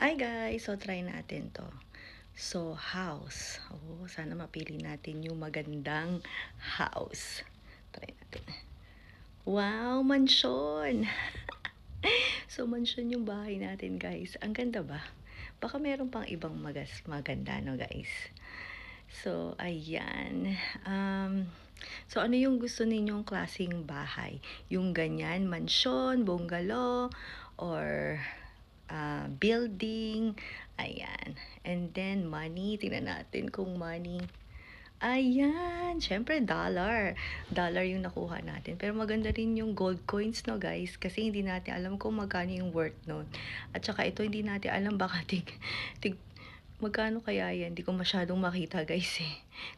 Hi guys! So, try natin to. So, house. Oh, sana mapili natin yung magandang house. Try natin. Wow, mansyon! So, mansyon yung bahay natin guys. Ang ganda ba? Baka meron pang ibang maganda, no guys? So, ayan. So, ano yung gusto ninyong klaseng bahay? Yung ganyan, mansyon, bungalow, or building, ayan. And then, money, tingnan natin kung money. Ayan, syempre dollar. Dollar yung nakuha natin. Pero maganda rin yung gold coins, no guys? Kasi hindi natin alam kung magkano yung worth nun. At saka ito, hindi natin alam baka magkano kaya yan? Hindi ko masyadong makita guys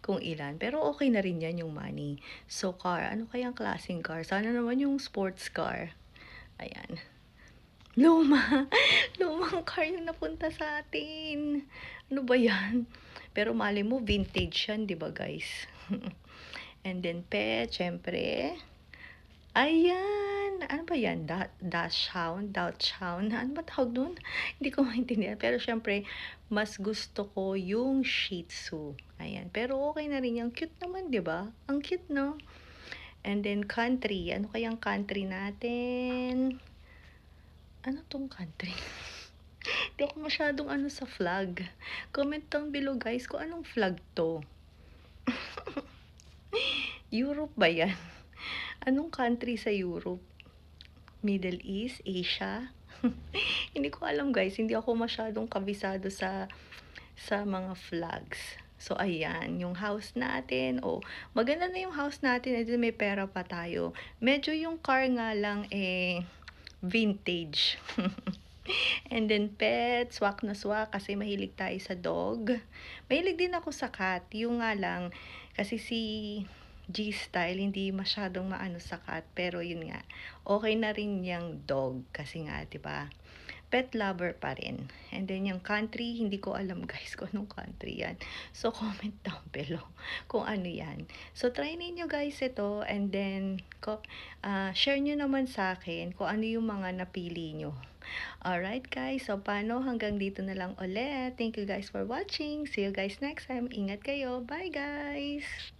kung ilan. Pero okay na rin yan yung money. So car, ano kayang klaseng car? Sana naman yung sports car. Ayan. Luma. Lumang car yung napunta sa atin. Ano ba yan? Pero mali mo, vintage yan, di ba guys? And then pet, syempre. Ayan! Ano ba yan? Dachshund? Dachshund? Ano ba tawag nun? Hindi ko maintindihan. Pero syempre, mas gusto ko yung Shih Tzu. Ayan. Pero okay na rin yung cute naman, di ba? Ang cute, no? And then country. Ano kayang country natin? Ano tong country? Di ako masyadong sa flag. Comment down below guys kung anong flag to. Europe ba yan? Anong country sa Europe? Middle East? Asia? Hindi ko alam guys. Hindi ako masyadong kabisado sa mga flags. So, ayan, yung house natin. Oh, maganda na yung house natin. Ito may pera pa tayo. Medyo yung car nga lang vintage. And then pets, swak na swak kasi mahilig tayo sa dog. Mahilig din ako sa cat. Yung nga lang, kasi si G-Style hindi masyadong maano sa cat. Pero yun nga, okay na rin yung dog. Kasi nga, di ba? Pet lover pa rin. And then yung country, hindi ko alam guys kung anong country yan. So comment down below kung ano yan. So try ninyo guys ito and then share nyo naman sa akin kung ano yung mga napili nyo. Alright guys, so paano hanggang dito na lang ulit. Thank you guys for watching. See you guys next time. Ingat kayo. Bye guys!